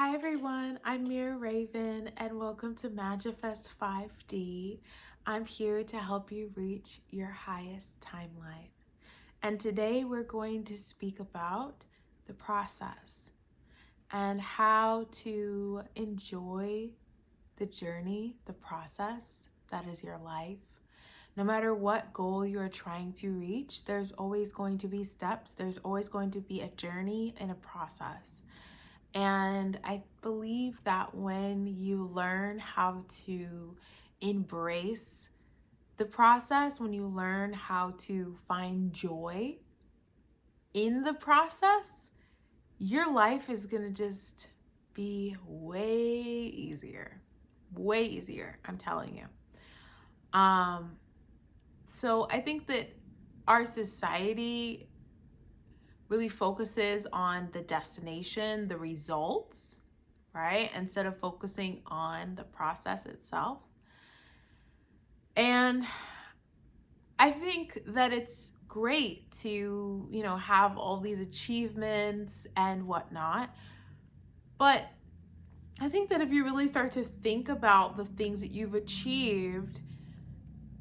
Hi everyone, I'm Mira Raven and welcome to Magifest 5D. I'm here to help you reach your highest timeline. And today we're going to speak about the process and how to enjoy the journey, the process that is your life. No matter what goal you're trying to reach, there's always going to be steps, there's always going to be a journey and a process. And I believe that when you learn how to embrace the process, when you learn how to find joy in the process, your life is going to just be way easier. Way easier, I'm telling you. So I think that our society really focuses on the destination, the results, right? Instead of focusing on the process itself. And I think that it's great to, have all these achievements and whatnot. But I think that if you really start to think about the things that you've achieved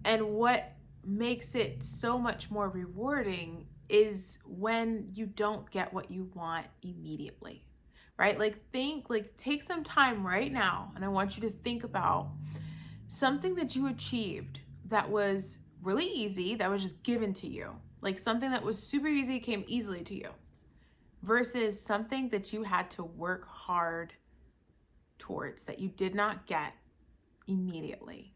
and what makes it so much more rewarding is when you don't get what you want immediately, right? Take some time right now, and I want you to think about something that you achieved that was really easy, that was just given to you, like something that was super easy, came easily to you, versus something that you had to work hard towards, that you did not get immediately,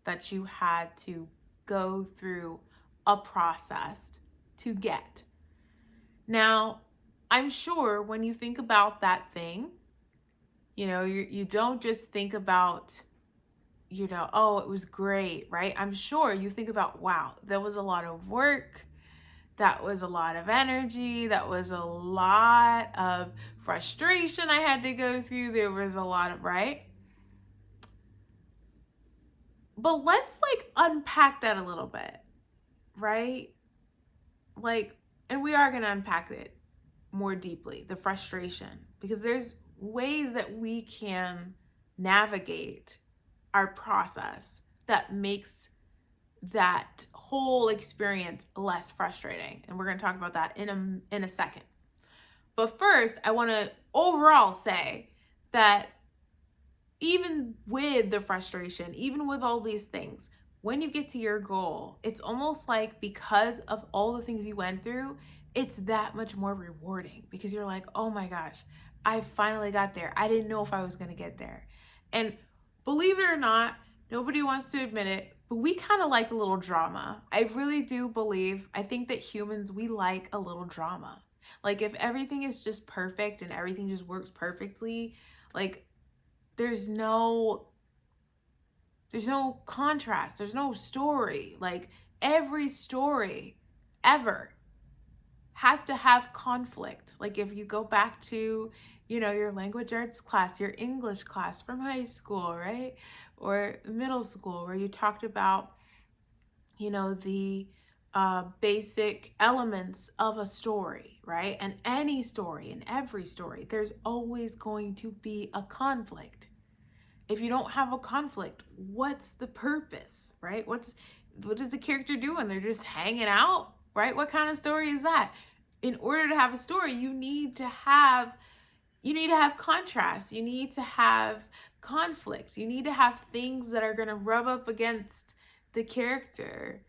that you had to go through a process to get. Now, I'm sure when you think about that thing, you don't just think about, oh, it was great, right? I'm sure you think about, wow, that was a lot of work. That was a lot of energy. That was a lot of frustration I had to go through. There was a lot of, right? But let's unpack that a little bit, right? And we are going to unpack it more deeply, the frustration, because there's ways that we can navigate our process that makes that whole experience less frustrating. And we're going to talk about that in a second. But first, I want to overall say that even with the frustration, even with all these things, when you get to your goal, it's almost like because of all the things you went through, it's that much more rewarding because you're like, oh my gosh, I finally got there. I didn't know if I was going to get there. And believe it or not, nobody wants to admit it, but we kind of like a little drama. I really do believe, I think that humans, we like a little drama. Like if everything is just perfect and everything just works perfectly, like there's no contrast, there's no story. Like every story ever has to have conflict. Like if you go back to, your language arts class, your English class from high school, right? Or middle school, where you talked about, the basic elements of a story, right? And any story, in every story, there's always going to be a conflict. If you don't have a conflict, what's the purpose, right? What does the character do when they're just hanging out, right? What kind of story is that? In order to have a story, you need to have contrast. You need to have conflicts. You need to have things that are going to rub up against the character.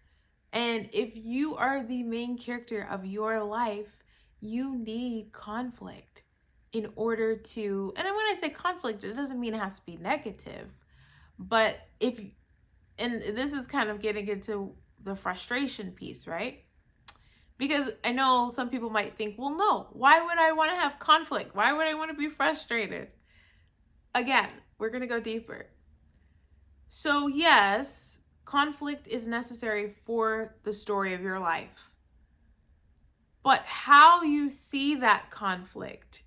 And if you are the main character of your life, you need conflict in order to, and when I say conflict, it doesn't mean it has to be negative, but and this is kind of getting into the frustration piece, right? Because I know some people might think, well, no, why would I want to have conflict? Why would I want to be frustrated? Again, we're going to go deeper. So yes, conflict is necessary for the story of your life. But how you see that conflict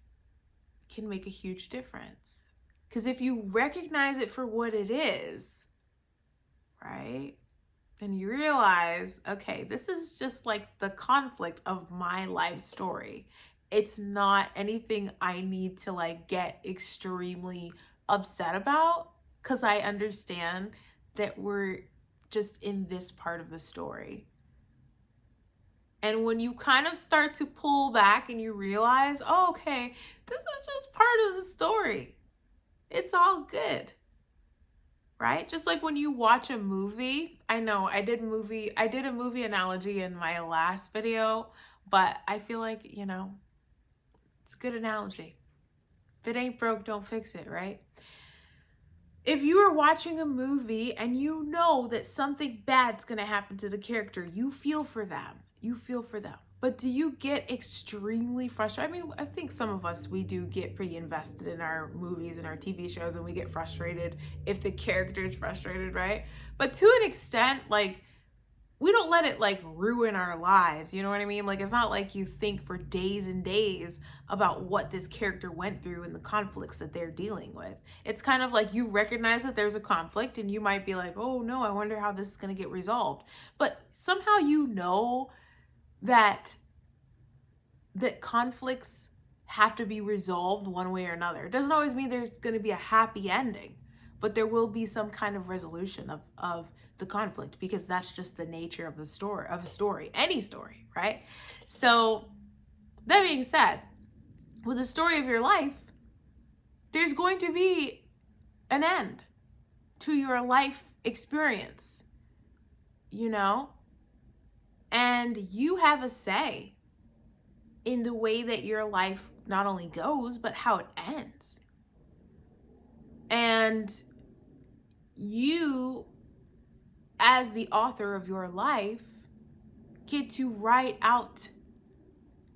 can make a huge difference. Because if you recognize it for what it is, right, then you realize, okay, this is just like the conflict of my life story. it's not anything I need to like get extremely upset about, because I understand that we're just in this part of the story. And when you kind of start to pull back and you realize, oh, okay, this is just part of the story, it's all good. Right? Just like when you watch a movie. I know I did a movie analogy in my last video, but I feel like, it's a good analogy. If it ain't broke, don't fix it, right? If you are watching a movie and you know that something bad's going to happen to the character, you feel for them. You feel for them. But do you get extremely frustrated? I mean, I think some of us, we do get pretty invested in our movies and our TV shows, and we get frustrated if the character is frustrated, right? But to an extent, like, we don't let it like ruin our lives. You know what I mean? Like, it's not like you think for days and days about what this character went through and the conflicts that they're dealing with. It's kind of like you recognize that there's a conflict and you might be like, oh no, I wonder how this is going to get resolved. But somehow you know that conflicts have to be resolved one way or another. It doesn't always mean there's going to be a happy ending, but there will be some kind of resolution of the conflict, because that's just the nature of the story, any story, right? So that being said, with the story of your life, there's going to be an end to your life experience, and you have a say in the way that your life not only goes, but how it ends. And you, as the author of your life, get to write out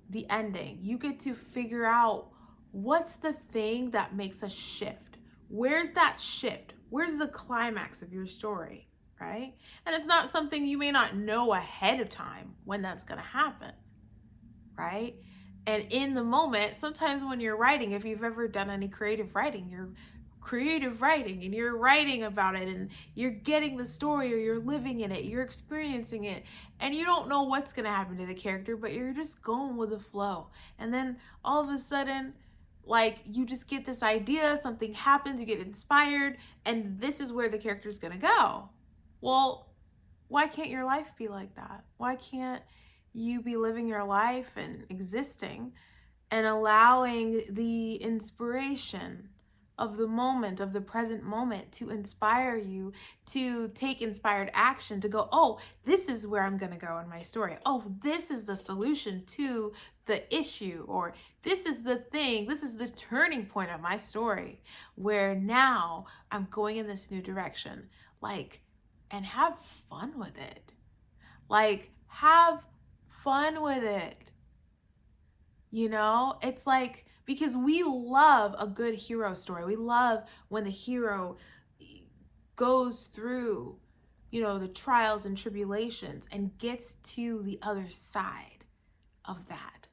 the ending. You get to figure out what's the thing that makes a shift. Where's that shift? Where's the climax of your story, right? And it's not something you may not know ahead of time when that's going to happen, right? And in the moment, sometimes when you're writing, if you've ever done any creative writing, you're and you're writing about it and you're getting the story, or you're living in it, you're experiencing it, and you don't know what's going to happen to the character, but you're just going with the flow. And then all of a sudden, like, you just get this idea, something happens, you get inspired, and this is where the character's going to go. Well, why can't your life be like that? Why can't you be living your life and existing and allowing the inspiration of the moment, of the present moment, to inspire you to take inspired action, to go, oh, this is where I'm going to go in my story. Oh, this is the solution to the issue, or this is the thing, this is the turning point of my story, where now I'm going in this new direction. Like, and have fun with it. Like, have fun with it. It's like, because we love a good hero story. We love when the hero goes through, the trials and tribulations and gets to the other side of that.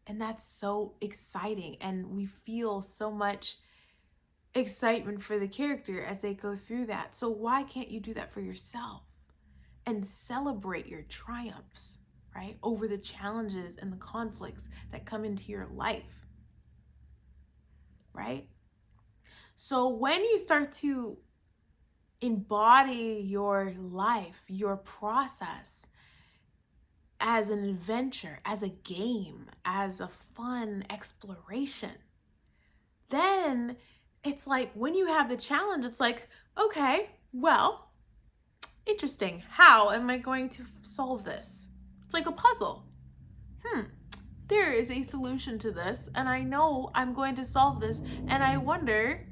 And that's so exciting. And we feel so much excitement for the character as they go through that. So why can't you do that for yourself and celebrate your triumphs, right? Over the challenges and the conflicts that come into your life, right? So when you start to embody your life, your process, as an adventure, as a game, as a fun exploration, then it's like, when you have the challenge, it's like, okay, well, interesting. How am I going to solve this? It's like a puzzle. There is a solution to this, and I know I'm going to solve this, and I wonder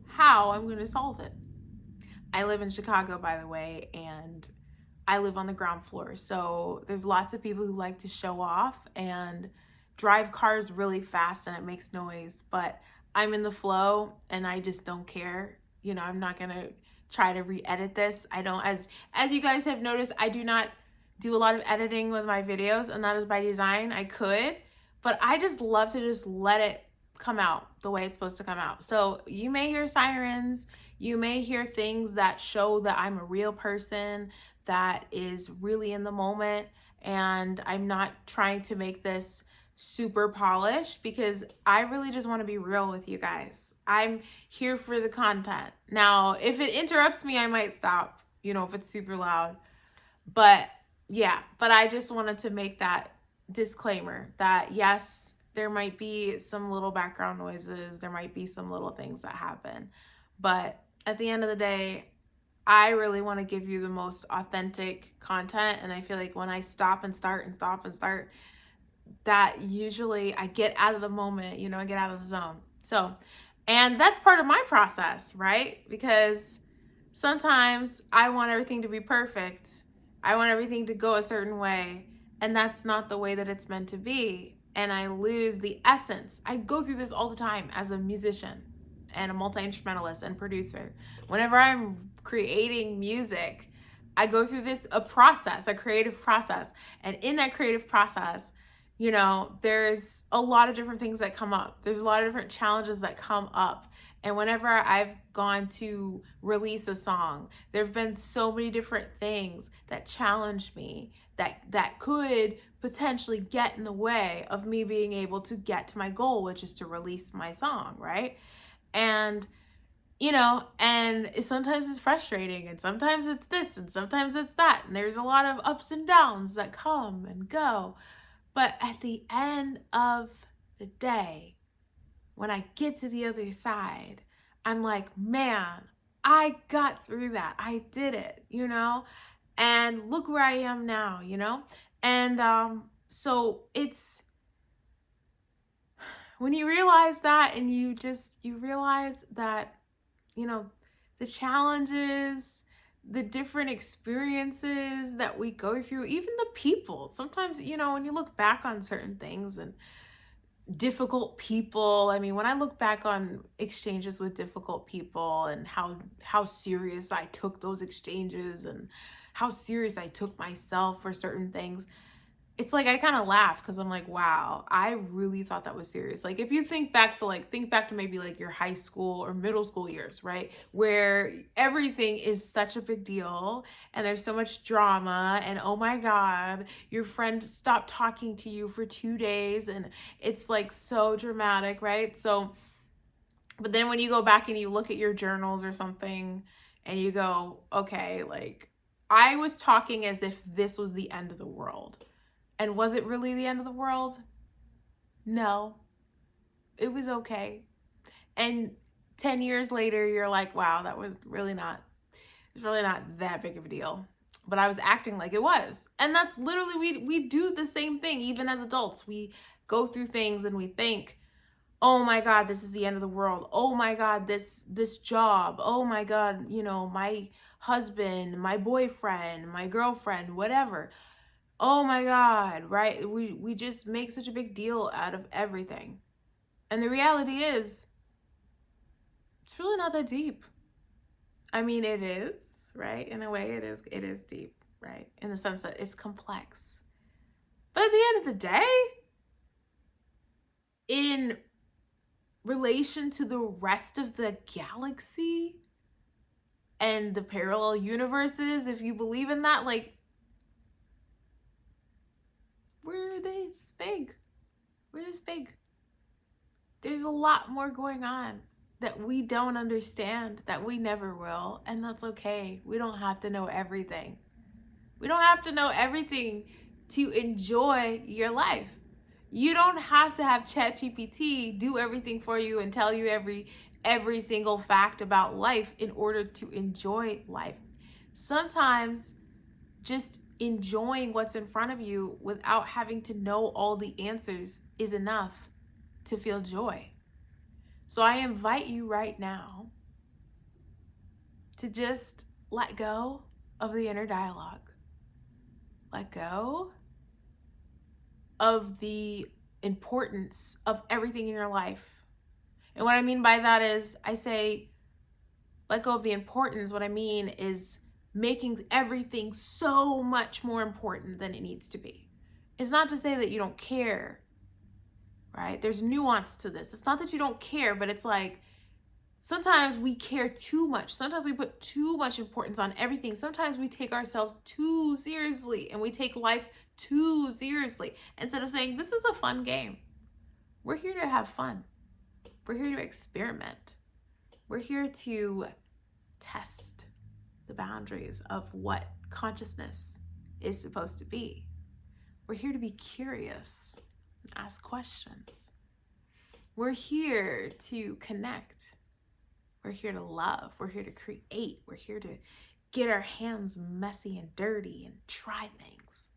how I'm going to solve it. I live in Chicago, by the way, and I live on the ground floor. So there's lots of people who like to show off and drive cars really fast, and it makes noise, but I'm in the flow and I just don't care. I'm not going to try to re-edit this. I don't, as you guys have noticed, I do not do a lot of editing with my videos, and that is by design. I could, but I just love to just let it come out the way it's supposed to come out. So you may hear sirens, you may hear things that show that I'm a real person that is really in the moment, and I'm not trying to make this super polished because I really just want to be real with you guys. I'm here for the content. Now, if it interrupts me, I might stop, if it's super loud. But yeah, but I just wanted to make that disclaimer that yes, there might be some little background noises, there might be some little things that happen. But at the end of the day, I really want to give you the most authentic content. And I feel like when I stop and start and stop and start, that usually I get out of the moment, I get out of the zone. So, and that's part of my process, right? Because sometimes I want everything to be perfect. I want everything to go a certain way, and that's not the way that it's meant to be. And I lose the essence. I go through this all the time as a musician and a multi-instrumentalist and producer. Whenever I'm creating music, I go through a creative process. And in that creative process, there's a lot of different things that come up. There's a lot of different challenges that come up. And whenever I've gone to release a song, there have been so many different things that challenge me that could potentially get in the way of me being able to get to my goal, which is to release my song, right? And and sometimes it's frustrating, and sometimes it's this, and sometimes it's that, and there's a lot of ups and downs that come and go. But at the end of the day, when I get to the other side, I'm like, man, I got through that. I did it, and look where I am now, And so it's when you realize that, and you realize that, the challenges, the different experiences that we go through, even the people. Sometimes, when you look back on certain things and difficult people, I mean, when I look back on exchanges with difficult people and how serious I took those exchanges and how serious I took myself for certain things, it's like I kind of laugh because I'm like, wow, I really thought that was serious. Like if you think back to maybe like your high school or middle school years, right? Where everything is such a big deal and there's so much drama and oh my God, your friend stopped talking to you for 2 days and it's like so dramatic, right? So, but then when you go back and you look at your journals or something and you go, okay, like I was talking as if this was the end of the world. And was it really the end of the world? No, it was okay. And 10 years later, you're like, wow, it's really not that big of a deal. But I was acting like it was. And that's literally, we do the same thing, even as adults. We go through things and we think, oh my God, this is the end of the world. Oh my God, this job. Oh my God, my husband, my boyfriend, my girlfriend, whatever. Oh my God, right? We just make such a big deal out of everything. And the reality is, it's really not that deep. I mean, it is, right? In a way, it is deep, right? In the sense that it's complex. But at the end of the day, in relation to the rest of the galaxy and the parallel universes, if you believe in that, like, we're this big. We're this big. There's a lot more going on that we don't understand, that we never will, and that's okay. We don't have to know everything. We don't have to know everything to enjoy your life. You don't have to have ChatGPT do everything for you and tell you every single fact about life in order to enjoy life. Sometimes just enjoying what's in front of you without having to know all the answers is enough to feel joy. So I invite you right now to just let go of the inner dialogue. Let go of the importance of everything in your life. And what I mean by that is, I say, let go of the importance. What I mean is making everything so much more important than it needs to be. It's not to say that you don't care, right? There's nuance to this. It's not that you don't care, but it's like, sometimes we care too much. Sometimes we put too much importance on everything. Sometimes we take ourselves too seriously and we take life too seriously. Instead of saying, this is a fun game. We're here to have fun. We're here to experiment. We're here to test the boundaries of what consciousness is supposed to be. We're here to be curious and ask questions. We're here to connect. We're here to love. We're here to create. We're here to get our hands messy and dirty and try things.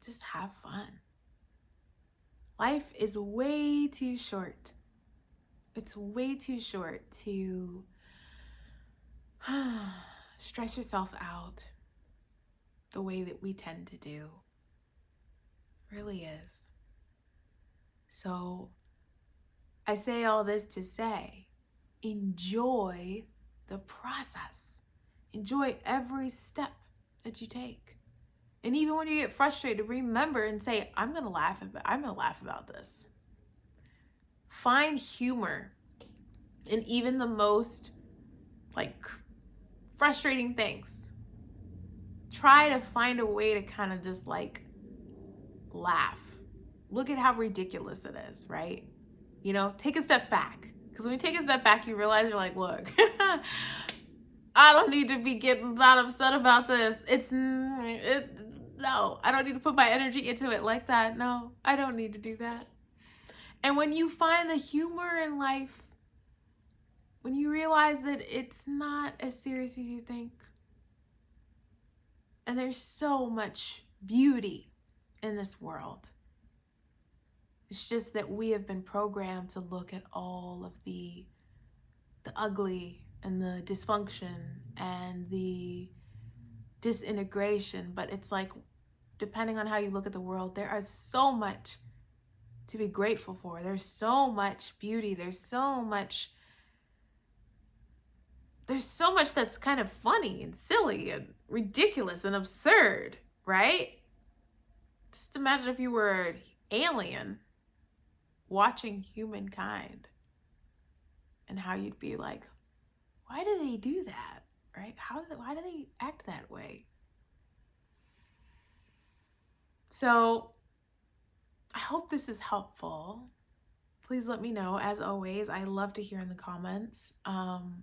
Just have fun. Life is way too short. It's way too short to stress yourself out the way that we tend to do. It really is. So I say all this to say, enjoy the process. Enjoy every step that you take. And even when you get frustrated, remember and say, I'm gonna laugh about this. Find humor in even the most frustrating things. Try to find a way to kind of just laugh. Look at how ridiculous it is, right? Take a step back. Because when you take a step back, you realize you're like, look, I don't need to be getting that upset about this. No, I don't need to put my energy into it like that. No, I don't need to do that. And when you find the humor in life, when you realize that it's not as serious as you think, and there's so much beauty in this world, it's just that we have been programmed to look at all of the ugly and the dysfunction and the disintegration. But it's like, depending on how you look at the world, there is so much to be grateful for. There's so much beauty. There's so much that's kind of funny and silly and ridiculous and absurd, right? Just imagine if you were an alien watching humankind and how you'd be like, why do they do that, right? Why do they act that way? So I hope this is helpful. Please let me know. As always, I love to hear in the comments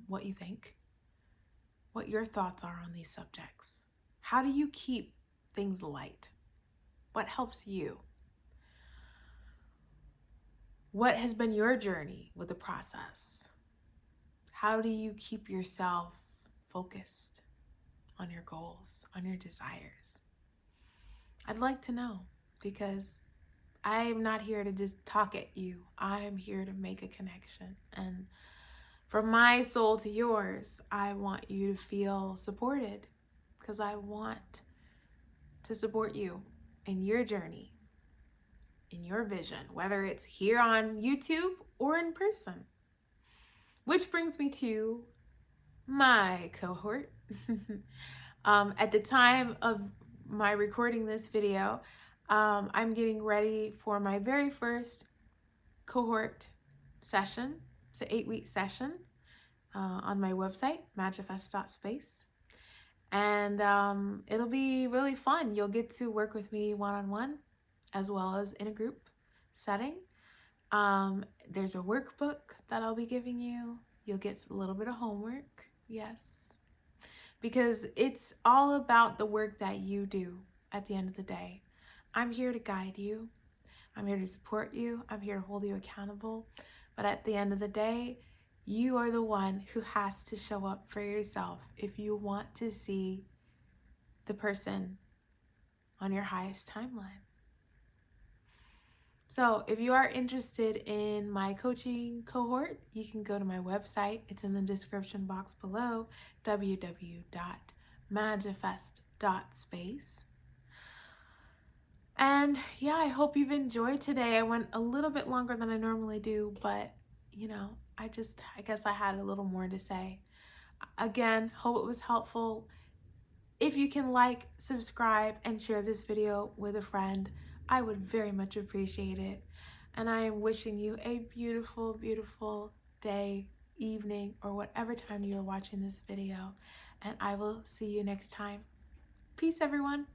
what you think, what your thoughts are on these subjects. How do you keep things light? What helps you? What has been your journey with the process? How do you keep yourself focused on your goals, on your desires? I'd like to know, because I'm not here to just talk at you. I'm here to make a connection. And from my soul to yours, I want you to feel supported, because I want to support you in your journey, in your vision, whether it's here on YouTube or in person. Which brings me to my cohort. At the time of my recording this video, I'm getting ready for my very first cohort session. It's an 8-week session on my website, magifest.space. And it'll be really fun. You'll get to work with me one-on-one as well as in a group setting. There's a workbook that I'll be giving you. You'll get a little bit of homework, yes, because it's all about the work that you do at the end of the day. I'm here to guide you. I'm here to support you. I'm here to hold you accountable. But at the end of the day, you are the one who has to show up for yourself if you want to see the person on your highest timeline. So if you are interested in my coaching cohort, you can go to my website. It's in the description box below, www.magifest.space. And yeah, I hope you've enjoyed today. I went a little bit longer than I normally do, but I guess I had a little more to say. Again, hope it was helpful. If you can like, subscribe, and share this video with a friend, I would very much appreciate it. And I am wishing you a beautiful, beautiful day, evening, or whatever time you are watching this video. And I will see you next time. Peace, everyone.